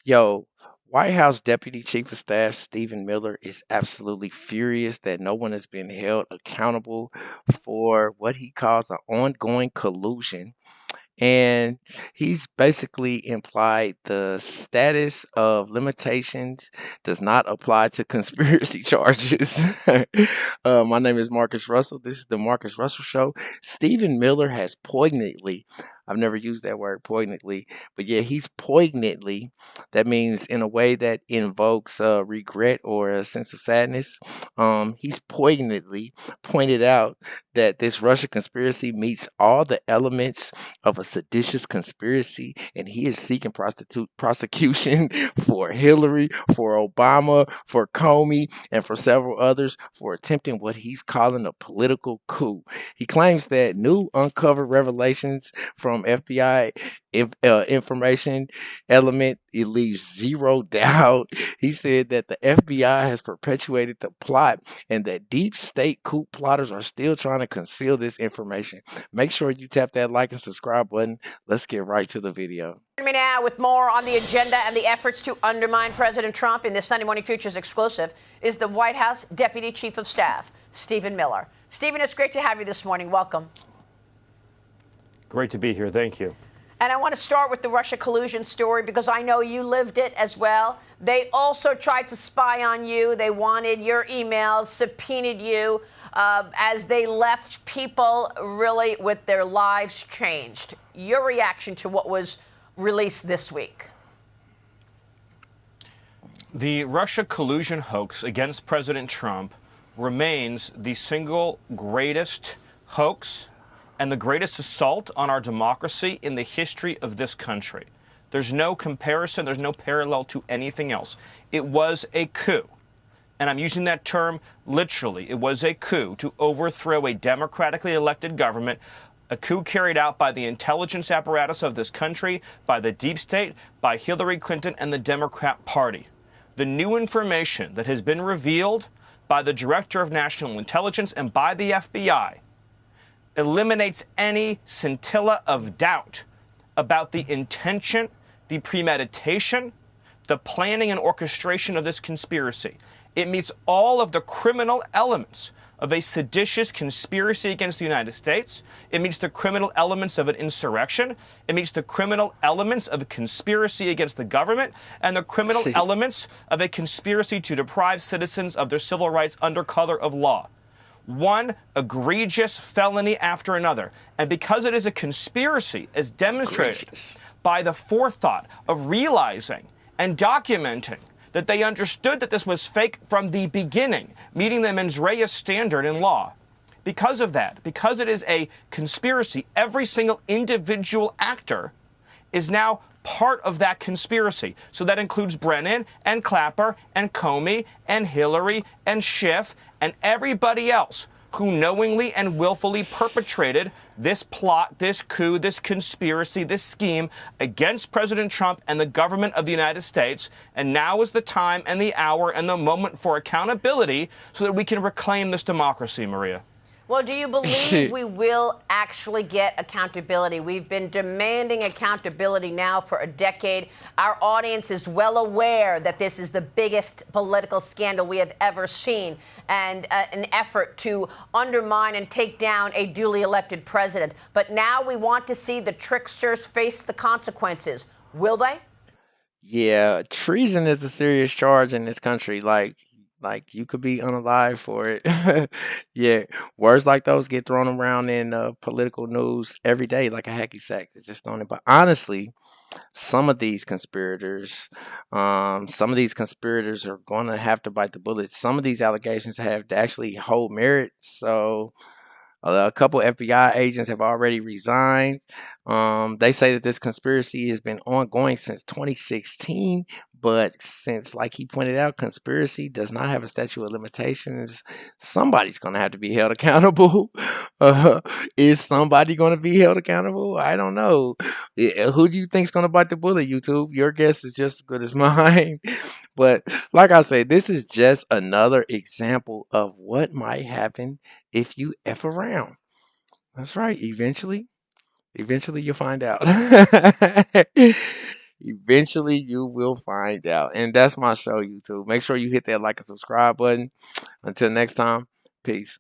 Yo, White House Deputy Chief of Staff Stephen Miller is absolutely furious that no one has been held accountable for what he calls an ongoing collusion, and he's basically implied the status of limitations does not apply to conspiracy charges. My name is Marcus Russell. This is the Marcus Russell Show. Stephen Miller has poignantly, I've never used that word poignantly, but yeah, he's poignantly, that means in a way that invokes regret or a sense of sadness. He's poignantly pointed out that this Russia conspiracy meets all the elements of a seditious conspiracy, and he is seeking prosecution for Hillary, for Obama, for Comey, and for several others for attempting what he's calling a political coup. He claims that new uncovered revelations from FBI information element, it leaves zero doubt. He said that the FBI has perpetuated the plot and that deep state coup plotters are still trying to conceal this information. Make sure you tap that like and subscribe button. Let's get right to the video. Join me now with more on the agenda and the efforts to undermine President Trump in this Sunday Morning Futures exclusive is the White House Deputy Chief of Staff, Stephen Miller. Stephen, it's great to have you this morning. Welcome. Great to be here. Thank you. And I want to start with the Russia collusion story because I know you lived it as well. They also tried to spy on you. They wanted your emails, subpoenaed you as they left people really with their lives changed. Your reaction to what was released this week? The Russia collusion hoax against President Trump remains the single greatest hoax and the greatest assault on our democracy in the history of this country. There's no comparison, there's no parallel to anything else. It was a coup, and I'm using that term literally. It was a coup to overthrow a democratically elected government, a coup carried out by the intelligence apparatus of this country, by the deep state, by Hillary Clinton and the Democrat Party. The new information that has been revealed by the Director of National Intelligence and by the FBI eliminates any scintilla of doubt about the intention, the premeditation, the planning and orchestration of this conspiracy. It meets all of the criminal elements of a seditious conspiracy against the United States. It meets the criminal elements of an insurrection. It meets the criminal elements of a conspiracy against the government and the criminal elements of a conspiracy to deprive citizens of their civil rights under color of law. One egregious felony after another. And because it is a conspiracy, as demonstrated by the forethought of realizing and documenting that they understood that this was fake from the beginning, meeting the mens rea standard in law. Because of that, because it is a conspiracy, every single individual actor is now part of that conspiracy. So that includes Brennan and Clapper and Comey and Hillary and Schiff and everybody else who knowingly and willfully perpetrated this plot, this coup, this conspiracy, this scheme against President Trump and the government of the United States. And now is the time and the hour and the moment for accountability so that we can reclaim this democracy, Maria. Well, do you believe we will actually get accountability? We've been demanding accountability now for a decade. Our audience is well aware that this is the biggest political scandal we have ever seen and an effort to undermine and take down a duly elected president. But now we want to see the tricksters face the consequences. Will they? Yeah, treason is a serious charge in this country. Like you could be unalive for it. Yeah, words like those get thrown around in political news every day like a hacky sack. They're just throwing it. But honestly, some of these conspirators are going to have to bite the bullet. Some of these allegations have to actually hold merit. So a couple FBI agents have already resigned. They say that this conspiracy has been ongoing since 2016, but since, like he pointed out, conspiracy does not have a statute of limitations, somebody's going to have to be held accountable. Is somebody going to be held accountable? I don't know. Who do you think's going to bite the bullet, YouTube? Your guess is just as good as mine. But like I say, this is just another example of what might happen if you F around. That's right. Eventually you'll find out. Eventually, you will find out. And that's my show, YouTube. Make sure you hit that like and subscribe button. Until next time, peace.